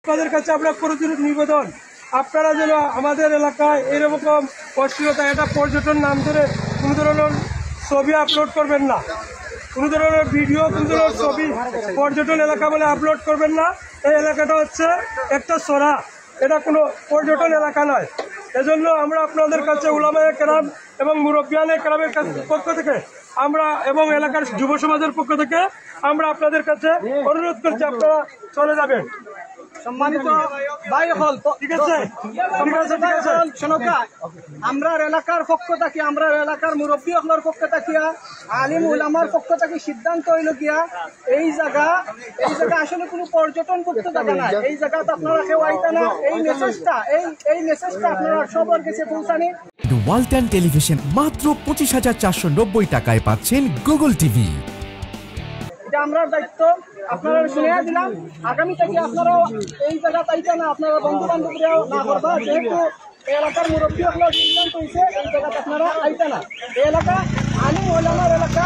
আপনাদের কাছে আমরা করজোড়ে নিবেদন, আপনারা যেন আমাদের এলাকায় এরকম অশ্লীলতা, এটা পর্যটন নাম ধরে কোনো ধরনের ছবি আপলোড করবেন না, কোনো ধরনের ভিডিও, কোনো ধরনের ছবি পর্যটন এলাকা বলে আপলোড করবেন না। এই এলাকাটা হচ্ছে একটা সরা, এটা কোনো পর্যটন এলাকা নয়। এজন্য আমরা আপনাদের কাছে উলামায়ে কেরাম এবং মুরব্বিয়ানে কেরামের পক্ষ থেকে আমরা এবং এলাকার যুব সমাজের পক্ষ থেকে আমরা আপনাদের কাছে অনুরোধ করছি, আপনারা চলে যাবেন। সম্মানিত ভাই হল, ঠিক আছে, ঠিক আছে, ঠিক আছে। আমরা এলাকার পক্ষ থাকি, আমরা এলাকার মুরব্বী হলের পক্ষ থাকিয়া আলিম উলামার পক্ষ থাকি সিদ্ধান্ত হইল গিয়া এই জায়গা আসলে কোনো পর্যটন করতে জায়গা না। এই জায়গাতে আপনারা কেউ আইতা না। এই মেসেজটা আপনারা সবার কাছে পৌঁছানি। ওয়ালটন টেলিভিশন মাত্র 25,490 টাকায় পাচ্ছেন গুগল টিভি। এটা আমরা দায়িত্ব আপনারা শুনিয়ে দিলাম। আগামী থেকে আপনারাও এই জায়গা পাইতে না, আপনারা বন্ধু বান্ধবরাও না করবা। যেহেতু এলাকার মুরব্বী আপনার সিদ্ধান্ত হয়েছে এই জায়গাতে আপনারা আইতে না। এই এলাকা আলিম ওলামার এলাকা,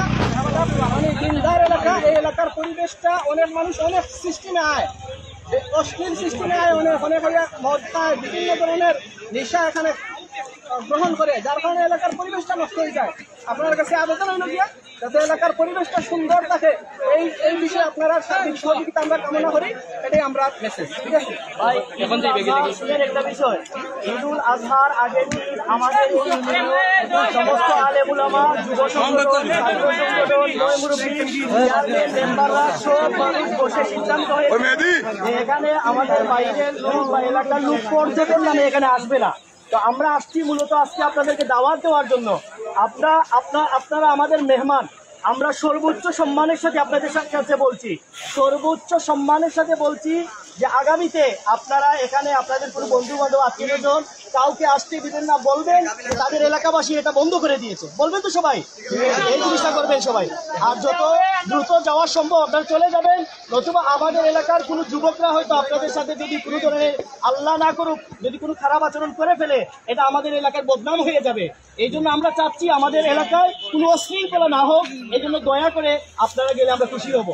মানে দিনদার এলাকা। এই এলাকার পরিবেশটা অনেক মানুষ অনেক সিস্টেমে আয়, অশ্লীল সিস্টেমে আয়, অনেক মদ খায়, বিভিন্ন ধরনের নেশা এখানে গ্রহণ করে, যার কারণে এলাকার পরিবেশটা নষ্ট হয়ে যায়। আপনার কাছে আবেদন হইল গিয়া যাতে এলাকার পরিবেশটা সুন্দর থাকে, এই বিষয়ে আপনারা সার্বিক সহযোগিতা আমরা কামনা করি। এটাই আমরা মেসেজ। ঠিক আছে ভাই, এখন একটা বিষয়, ঈদুল আজহার আগের দিন আমাদের সমস্ত আলেম উলামা, যুব সংগঠন, ছাত্র সংগঠন, মেম্বাররা সব বসে সিদ্ধান্ত হয়েছে এখানে আমাদের বাইরের লোক বা এলাকার লোক পর্যটন মানে এখানে আসবে না। তো আমরা আসছি মূলত আজকে আপনাদেরকে দাওয়াত দেওয়ার জন্য। আপনারা আমাদের মেহমান। আমরা সর্বোচ্চ সম্মানের সাথে আপনাদের কাছে বলছি, সর্বোচ্চ সম্মানের সাথে বলছি যে আগামীতে আপনারা এখানে আপনাদের কোনো বন্ধু বান্ধব আত্মীয়জন কাউকে আসতে দিবেন না, বলবেন তাদের এলাকাবাসী এটা বন্ধ করে দিয়েছে, বলবেন তো সবাই, এই জিনিসটা করবেন সবাই। আর যত দ্রুত যাওয়ার সম্ভব আপনারা চলে যাবেন, নতুবা আমাদের এলাকার কোনো যুবকরা হয়তো আপনাদের সাথে যদি কোনো ধরনের আল্লাহ না করুক যদি কোনো খারাপ আচরণ করে ফেলে, এটা আমাদের এলাকার বদনাম হয়ে যাবে। এই জন্য আমরা চাচ্ছি আমাদের এলাকায় কোনো অশৃঙ্খলা না হোক। এই জন্য দয়া করে আপনারা গেলে আমরা খুশি হব।